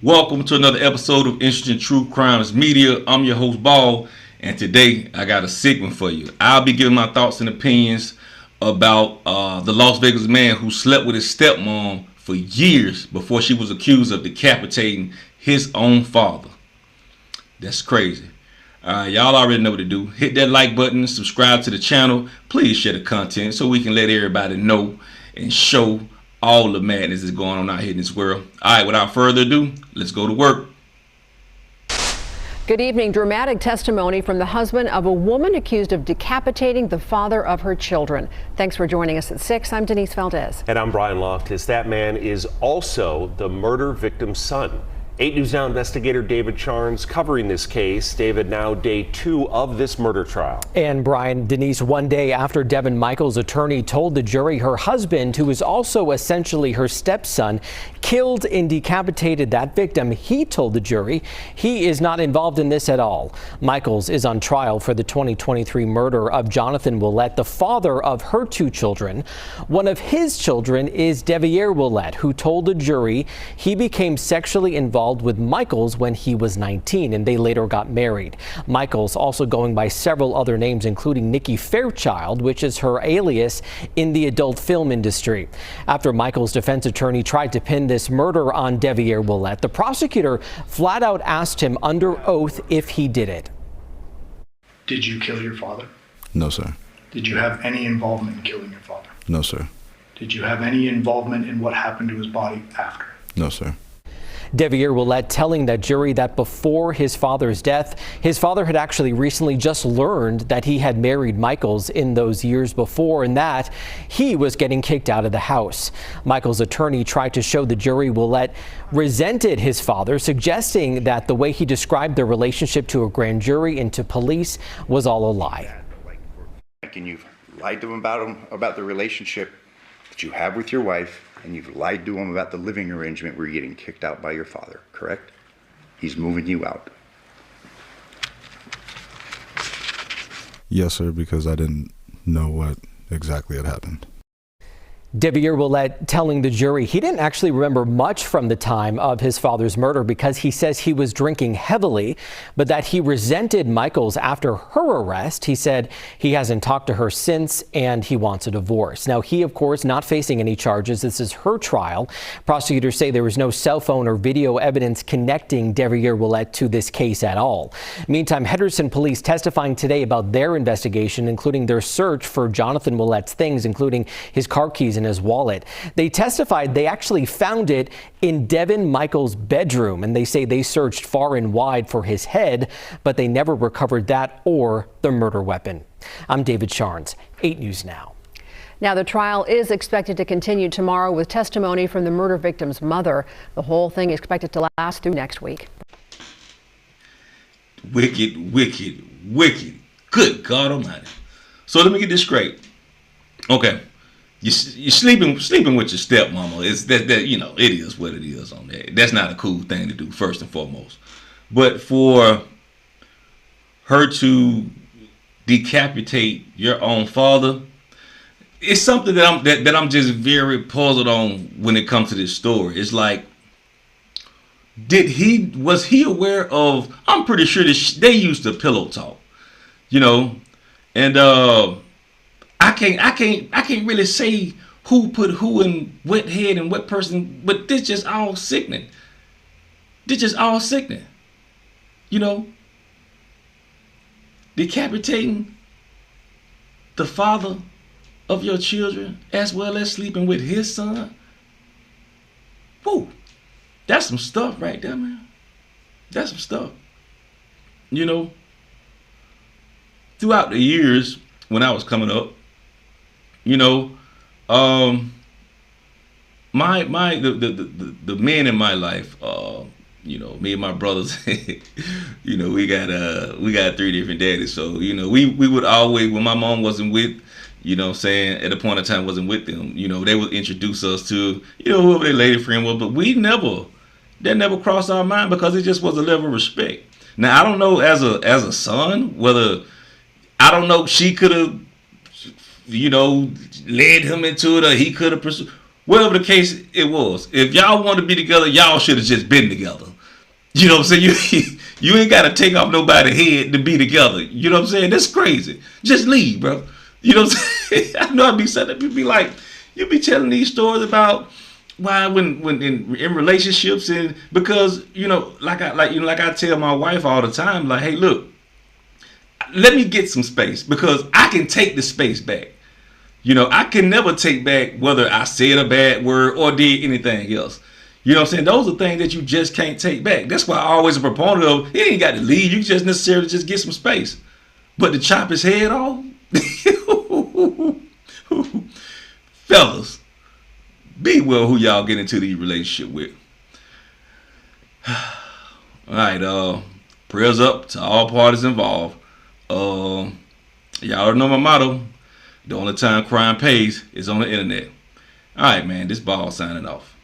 Welcome to another episode of Interesting True Crimes Media. I'm your host, Ball, and today I got a segment for you. I'll be giving my thoughts and opinions about the Las Vegas man who slept with his stepmom for years before she was accused of decapitating his own father. That's crazy. Y'all already know what to do. Hit that like button, subscribe to the channel. Please share the content so we can let everybody know and show all the madness that's going on out here in this world. All right, without further ado, let's go to work. Good evening. Dramatic testimony from the husband of a woman accused of decapitating the father of her children. Thanks for joining us at 6. I'm Denise Valdez. And I'm Brian Loftus. That man is also the murder victim's son. 8 News Now investigator David Charnes covering this case. David, now day 2 of this murder trial. And Brian, Denise, one day after Devin Michaels' attorney told the jury her husband, who is also essentially her stepson, killed and decapitated that victim, he told the jury he is not involved in this at all. Michaels is on trial for the 2023 murder of Jonathan Willett, the father of her 2 children. One of his children is Devier Willett, who told the jury he became sexually involved with Michaels when he was 19, and they later got married. Michaels also going by several other names, including Nikki Fairchild, which is her alias in the adult film industry. After Michaels' defense attorney tried to pin this murder on Devier Willett, the prosecutor flat out asked him under oath if he did it. Did you kill your father? No, sir. Did you have any involvement in killing your father? No, sir. Did you have any involvement in what happened to his body after? No, sir. Devier Willett telling that jury that before his father's death, his father had actually recently just learned that he had married Michaels in those years before and that he was getting kicked out of the house. Michaels' attorney tried to show the jury Willett resented his father, suggesting that the way he described their relationship to a grand jury and to police was all a lie. And you've lied to him about the relationship that you have with your wife, and you've lied to him about the living arrangement where you're getting kicked out by your father, correct? He's moving you out. Yes, sir, because I didn't know what exactly had happened. Devier Willett telling the jury he didn't actually remember much from the time of his father's murder because he says he was drinking heavily, but that he resented Michaels after her arrest. He said he hasn't talked to her since and he wants a divorce. Now, he, of course, not facing any charges. This is her trial. Prosecutors say there was no cell phone or video evidence connecting Devier Willett to this case at all. Meantime, Henderson police testifying today about their investigation, including their search for Jonathan Willett's things, including his car keys and his wallet. They testified they actually found it in Devin Michaels' bedroom, and they say they searched far and wide for his head, but they never recovered that or the murder weapon. I'm David Charnes, 8 News Now. Now, the trial is expected to continue tomorrow with testimony from the murder victim's mother. The whole thing is expected to last through next week. Wicked, wicked, wicked. Good God Almighty. So let me get this straight. Okay. You're sleeping with your stepmama. It's that you know, it is what it is on that. That's not a cool thing to do, first and foremost. But for her to decapitate your own father, it's something that I'm just very puzzled on when it comes to this story. It's like, was he aware of? I'm pretty sure that they used to pillow talk, you know, and I can't really say who put who in what head and what person, but this just all sickening. This just all sickening. You know, decapitating the father of your children as well as sleeping with his son. Whoa, that's some stuff right there, man. That's some stuff. You know, throughout the years when I was coming up, you know, the men in my life, you know, me and my brothers, you know, we got 3 different daddies. So, you know, we would always, when my mom wasn't with, you know what I'm saying, at a point in time wasn't with them, you know, they would introduce us to, you know, whoever their lady friend was, but that never crossed our mind because it just was a level of respect. Now, I don't know as a son, whether, I don't know, she could have, you know, led him into it, or he could have pursued. Whatever the case it was, if y'all want to be together, y'all should have just been together. You know what I'm saying? You ain't got to take off nobody's head to be together. You know what I'm saying? That's crazy. Just leave, bro. You know what I'm saying? I know I'd be sitting there, be like, you be telling these stories about why when in relationships, and because like I tell my wife all the time, like, hey, look, let me get some space because I can take the space back. I can never take back whether I said a bad word or did anything else. You know what I'm saying? Those are things that you just can't take back. That's why I always a proponent of, you ain't got to leave. You just necessarily just get some space. But to chop his head off? Fellas, be well who y'all get into these relationship with. All right, prayers up to all parties involved. Y'all already know my motto. The only time crime pays is on the internet. All right, man, this ball signing off.